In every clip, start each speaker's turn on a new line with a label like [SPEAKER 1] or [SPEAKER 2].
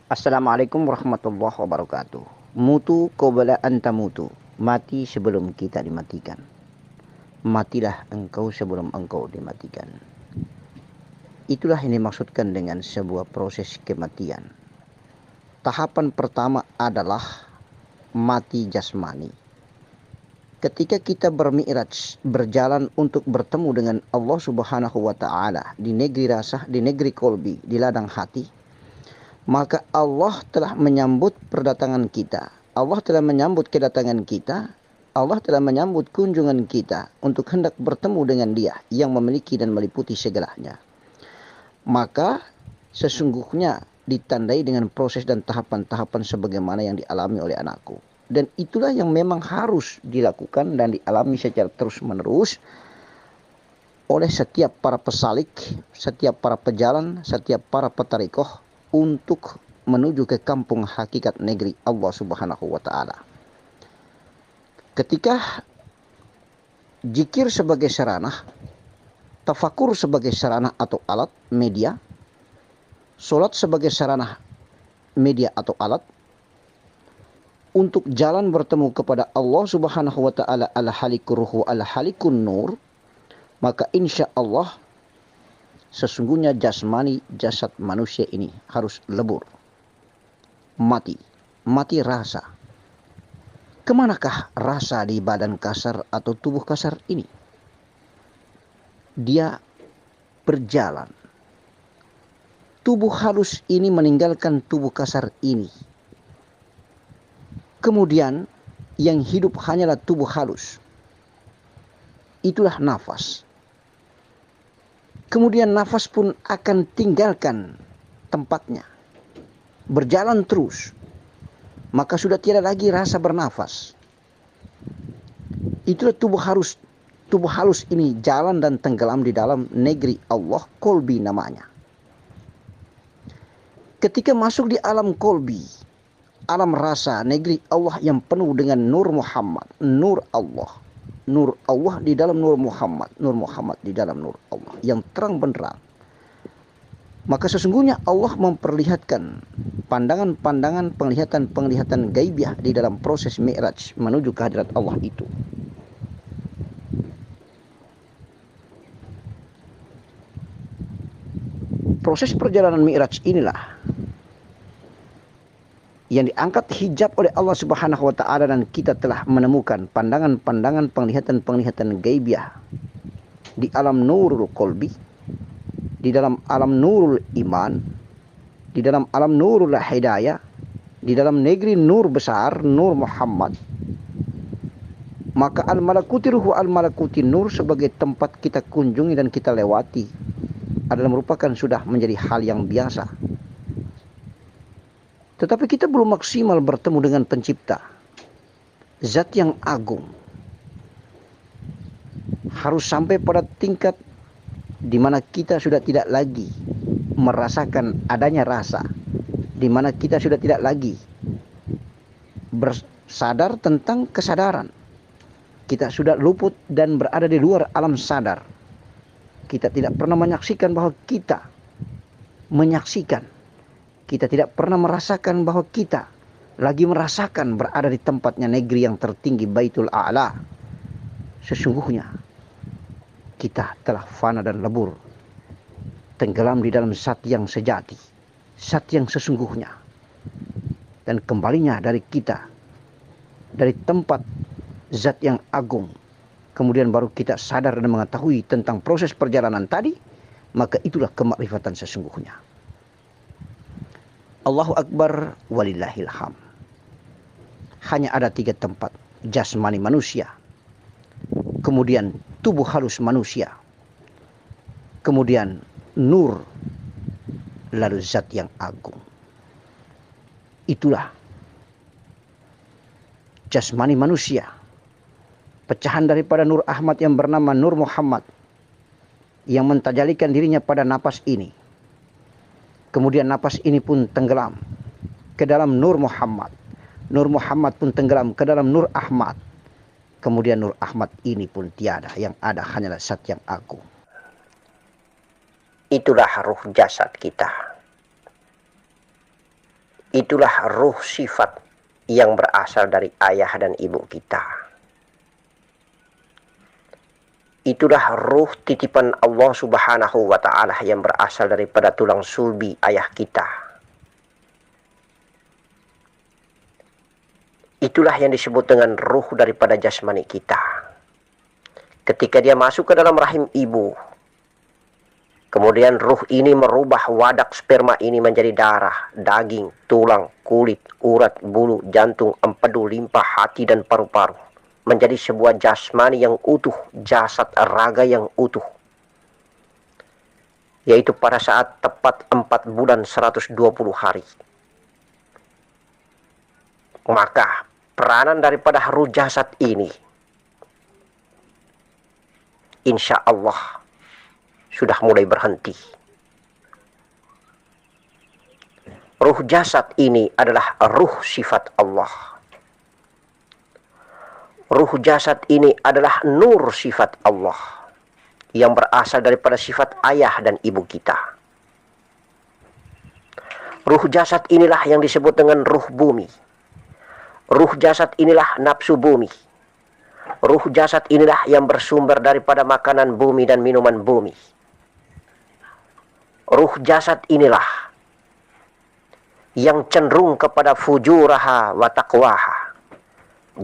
[SPEAKER 1] Assalamualaikum warahmatullahi wabarakatuh. Mutu qabla an tamutu. Mati sebelum kita dimatikan. Matilah engkau sebelum engkau dimatikan. Itulah yang dimaksudkan dengan sebuah proses kematian. Tahapan pertama adalah mati jasmani. Ketika kita bermi'raj, berjalan untuk bertemu dengan Allah Subhanahu wa taala di negeri rasa, di negeri kolbi, di ladang hati, maka Allah telah menyambut perdatangan kita. Allah telah menyambut kedatangan kita. Allah telah menyambut kunjungan kita untuk hendak bertemu dengan Dia yang memiliki dan meliputi segalanya. Maka sesungguhnya ditandai dengan proses dan tahapan-tahapan sebagaimana yang dialami oleh anakku. Dan itulah yang memang harus dilakukan dan dialami secara terus-menerus oleh setiap para pesalik, setiap para pejalan, setiap para petarikoh untuk menuju ke kampung hakikat negeri Allah Subhanahu wa taala. Ketika zikir sebagai sarana, tafakur sebagai sarana atau alat media, salat sebagai sarana media atau alat untuk jalan bertemu kepada Allah Subhanahu wa taala al-halikur ruhu al-halikun nur, maka insya Allah sesungguhnya jasmani, jasad manusia ini harus lebur, mati rasa. Kemanakah rasa di badan kasar atau tubuh kasar ini? Dia berjalan. Tubuh halus ini meninggalkan tubuh kasar ini. Kemudian yang hidup hanyalah tubuh halus. Itulah nafas. Kemudian nafas pun akan tinggalkan tempatnya. Berjalan terus. Maka sudah tiada lagi rasa bernafas. Itulah tubuh halus. Tubuh halus ini jalan dan tenggelam di dalam negeri Allah, kolbi namanya. Ketika masuk di alam kolbi, alam rasa, negeri Allah yang penuh dengan nur Muhammad, nur Allah. Nur Allah di dalam nur Muhammad di dalam nur Allah yang terang benderang. Maka sesungguhnya Allah memperlihatkan pandangan-pandangan, penglihatan-penglihatan gaibiah di dalam proses mi'raj menuju kehadirat Allah itu. Proses perjalanan mi'raj inilah yang diangkat hijab oleh Allah Subhanahu wa taala dan kita telah menemukan pandangan-pandangan, penglihatan-penglihatan gaibiah di alam nurul qalbi, di dalam alam nurul iman, di dalam alam nurul hidayah, di dalam negeri nur besar, nur Muhammad. Maka al-malakuti ruhu al-malakuti nur sebagai tempat kita kunjungi dan kita lewati adalah merupakan sudah menjadi hal yang biasa. Tetapi kita belum maksimal bertemu dengan pencipta, zat yang agung. Harus sampai pada tingkat di mana kita sudah tidak lagi merasakan adanya rasa, di mana kita sudah tidak lagi bersadar tentang kesadaran. Kita sudah luput dan berada di luar alam sadar. Kita tidak pernah menyaksikan bahwa kita menyaksikan. Kita tidak pernah merasakan bahwa kita lagi merasakan berada di tempatnya negeri yang tertinggi Baitul A'la. Sesungguhnya kita telah fana dan lebur, tenggelam di dalam zat yang sejati, zat yang sesungguhnya. Dan kembalinya dari kita, dari tempat zat yang agung, kemudian baru kita sadar dan mengetahui tentang proses perjalanan tadi, maka itulah kemakrifatan sesungguhnya. Allahu Akbar walillahil ham. Hanya ada 3 tempat, jasmani manusia, kemudian tubuh halus manusia, kemudian nur, lalu zat yang agung. Itulah jasmani manusia, pecahan daripada Nur Ahmad yang bernama Nur Muhammad, yang mentajalikan dirinya pada napas ini. Kemudian napas ini pun tenggelam ke dalam Nur Muhammad. Nur Muhammad pun tenggelam ke dalam Nur Ahmad. Kemudian Nur Ahmad ini pun tiada, yang ada hanyalah zat yang agung. Itulah ruh jasad kita.
[SPEAKER 2] itulah ruh sifat yang berasal dari ayah dan ibu kita. Itulah ruh titipan Allah Subhanahu wa ta'ala yang berasal daripada tulang sulbi ayah kita. Itulah yang disebut dengan ruh daripada jasmani kita. Ketika dia masuk ke dalam rahim ibu, kemudian ruh ini merubah wadak sperma ini menjadi darah, daging, tulang, kulit, urat, bulu, jantung, empedu, limpa, hati, dan paru-paru. Menjadi sebuah jasmani yang utuh, jasad raga yang utuh. Yaitu pada saat tepat 4 bulan 120 hari. Maka peranan daripada ruh jasad ini, insya Allah sudah mulai berhenti. Ruh jasad ini adalah ruh sifat Allah. Ruh jasad ini adalah nur sifat Allah yang berasal daripada sifat ayah dan ibu kita. Ruh jasad inilah yang disebut dengan ruh bumi. Ruh jasad inilah nafsu bumi. Ruh jasad inilah yang bersumber daripada makanan bumi dan minuman bumi. Ruh jasad inilah yang cenderung kepada fujuraha wa taqwaha,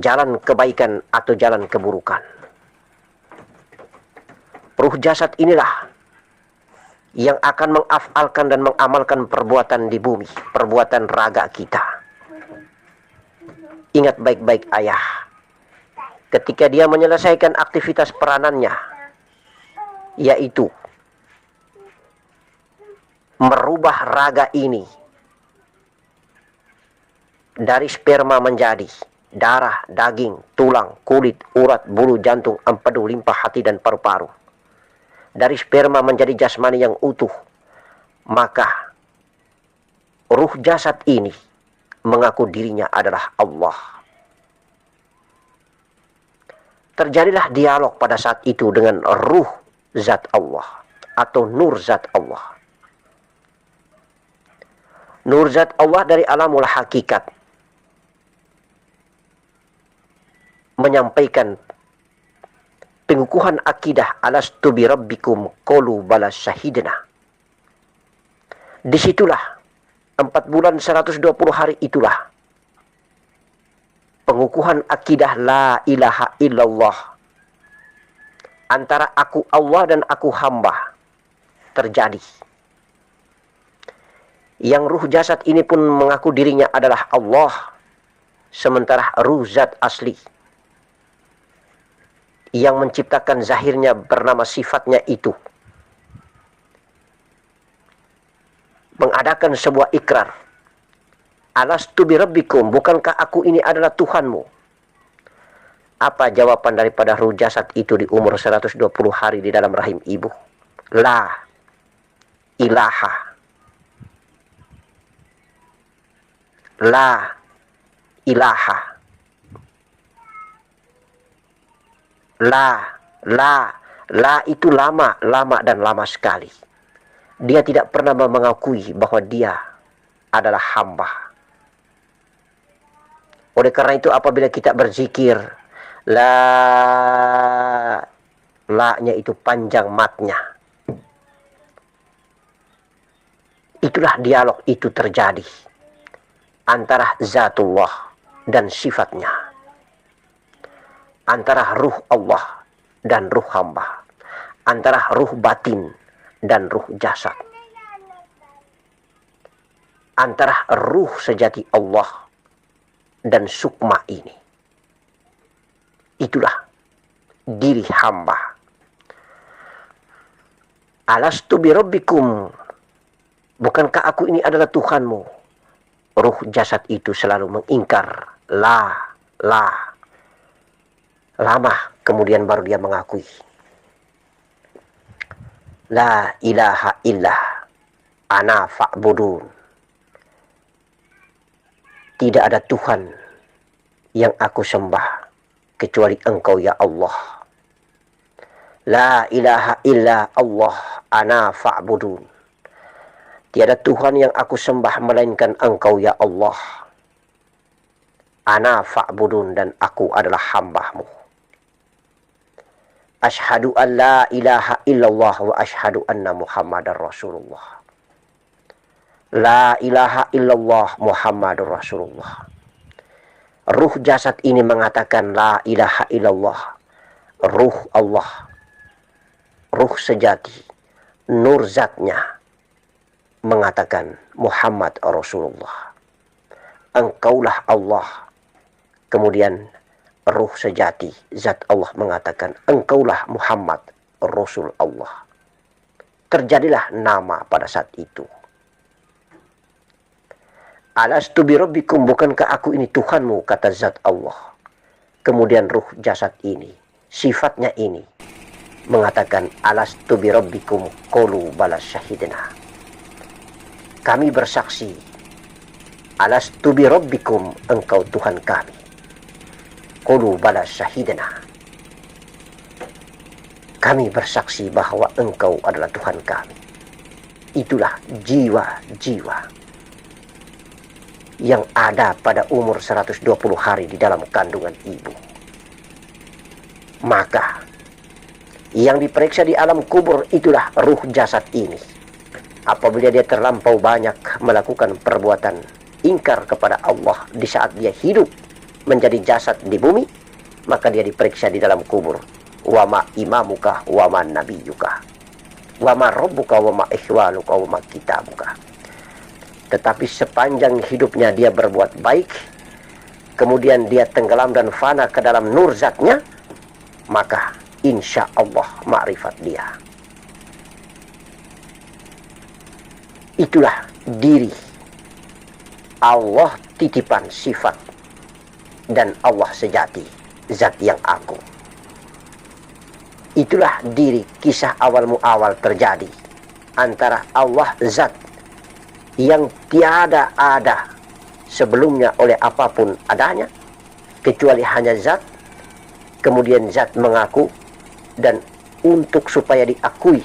[SPEAKER 2] jalan kebaikan atau jalan keburukan. Ruh jasad inilah yang akan mengafalkan dan mengamalkan perbuatan di bumi, perbuatan raga kita. Ingat baik-baik ayah, ketika dia menyelesaikan aktivitas peranannya, yaitu merubah raga ini dari sperma menjadi darah, daging, tulang, kulit, urat, bulu, jantung, empedu, limpa, hati, dan paru-paru. Dari sperma menjadi jasmani yang utuh. Maka ruh jasad ini mengaku dirinya adalah Allah. Terjadilah dialog pada saat itu dengan ruh zat Allah atau nur zat Allah. Nur zat Allah dari alamul hakikat menyampaikan pengukuhan akidah alastu bi rabbikum qalu bala syahidna. Disitulah 4 bulan 120 hari itulah pengukuhan akidah la ilaha illallah antara aku Allah dan aku hamba terjadi. Yang ruh jasad ini pun mengaku dirinya adalah Allah, sementara ruh zat asli yang menciptakan zahirnya bernama sifatnya itu mengadakan sebuah ikrar, alastu bi rabbikum, bukankah aku ini adalah Tuhanmu? Apa jawaban daripada ruh jasad itu di umur 120 hari di dalam rahim ibu? La ilaha, la ilaha, la itu lama dan lama sekali. Dia tidak pernah mengakui bahwa dia adalah hamba. Oleh karena itu apabila kita berzikir, la-nya itu panjang matnya. Itulah dialog itu terjadi antara zatullah dan sifatnya, antara ruh Allah dan ruh hamba, antara ruh batin dan ruh jasad, antara ruh sejati Allah dan sukma ini. Itulah diri hamba. Alastu bi rabbikum, bukankah aku ini adalah Tuhanmu? Ruh jasad itu selalu mengingkar lama kemudian baru dia mengakui la ilaha illah ana fa'budun. Tidak ada Tuhan yang aku sembah kecuali Engkau ya Allah. La ilaha illa Allah ana fa'budun. Tiada Tuhan yang aku sembah melainkan Engkau ya Allah. Ana fa'budun, dan aku adalah hamba-Mu. Ashhadu an la ilaha illallah wa ashhadu anna Muhammadar Rasulullah. La ilaha illallah Muhammadur Rasulullah. Ruh jasad ini mengatakan la ilaha illallah. Ruh Allah, ruh sejati, nur zatnya mengatakan Muhammad Rasulullah. Engkaulah Allah. Kemudian ruh sejati, zat Allah mengatakan engkaulah Muhammad Rasul Allah. Terjadilah nama pada saat itu. Alastu birabbikum, bukankah aku ini Tuhanmu, kata zat Allah. Kemudian ruh jasad ini, sifatnya ini mengatakan alastu birabbikum, qalu bala syahidna. Kami bersaksi, alastu birabbikum, engkau Tuhan kami. Qalu bala syahidna. Kami bersaksi bahwa engkau adalah Tuhan kami. Itulah jiwa-jiwa yang ada pada umur 120 hari di dalam kandungan ibu. Maka yang diperiksa di alam kubur itulah ruh jasad ini. Apabila dia terlampau banyak melakukan perbuatan ingkar kepada Allah di saat dia hidup menjadi jasad di bumi, maka dia diperiksa di dalam kubur. Wa ma imamuka wa ma nabiyuka wa ma rabbuka wa ma ikhwanuka wa ma kitabuka. Tetapi sepanjang hidupnya dia berbuat baik, kemudian dia tenggelam dan fana ke dalam nur zatnya, maka insya Allah ma'rifat dia. Itulah diri Allah, titipan sifat, dan Allah sejati, zat yang aku. Itulah diri kisah awal muawal terjadi antara Allah zat yang tiada ada sebelumnya oleh apapun adanya, kecuali hanya zat. Kemudian zat mengaku, dan untuk supaya diakui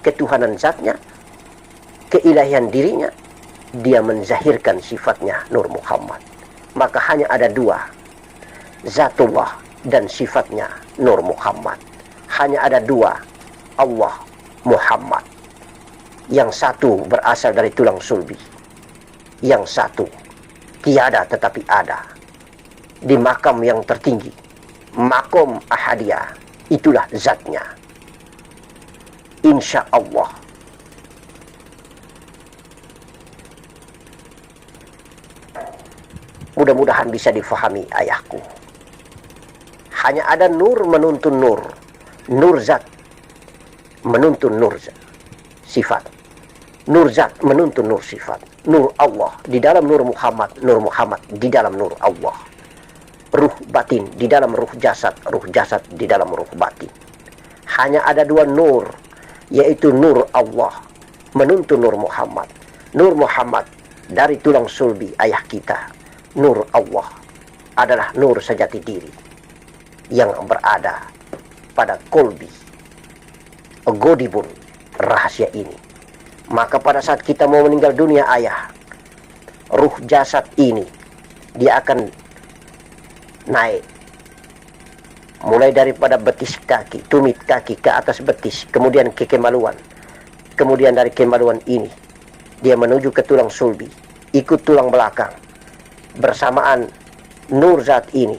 [SPEAKER 2] ketuhanan zatnya, keilahian dirinya, dia menzahirkan sifatnya Nur Muhammad. Maka hanya ada dua, zatullah dan sifatnya Nur Muhammad. Hanya ada dua, Allah, Muhammad. Yang satu berasal dari tulang sulbi, yang satu tiada tetapi ada di makam yang tertinggi, makom ahadiyah. Itulah zatnya. Insya Allah mudah-mudahan bisa difahami ayahku. Hanya ada nur menuntun nur, nur zat menuntun nur zat, sifat, nur zat menuntun nur sifat, nur Allah di dalam nur Muhammad di dalam nur Allah, ruh batin di dalam ruh jasad di dalam ruh batin. Hanya ada dua nur, yaitu nur Allah menuntun nur Muhammad. Nur Muhammad dari tulang sulbi ayah kita. Nur Allah adalah nur sejati diri yang berada pada kolbi, godibun, rahasia ini. Maka pada saat kita mau meninggal dunia ayah, ruh jasad ini dia akan naik mulai daripada betis kaki, tumit kaki ke atas betis, kemudian ke kemaluan. Kemudian dari kemaluan ini dia menuju ke tulang sulbi, ikut tulang belakang. Bersamaan nur zat ini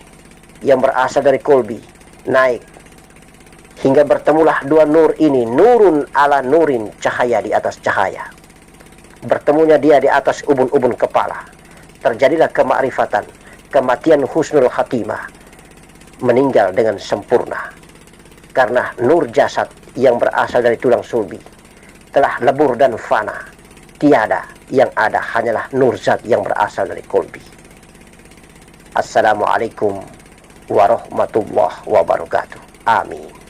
[SPEAKER 2] yang berasal dari kolbi naik hingga bertemulah dua nur ini, nurun ala nurin, cahaya di atas cahaya. Bertemunya dia di atas ubun-ubun kepala, terjadilah kemakrifatan, kematian husnul khatimah, meninggal dengan sempurna. Karena nur jasad yang berasal dari tulang sulbi telah lebur dan fana, tiada yang ada hanyalah nur zat yang berasal dari kolbi. Assalamualaikum warahmatullahi wabarakatuh. Amin.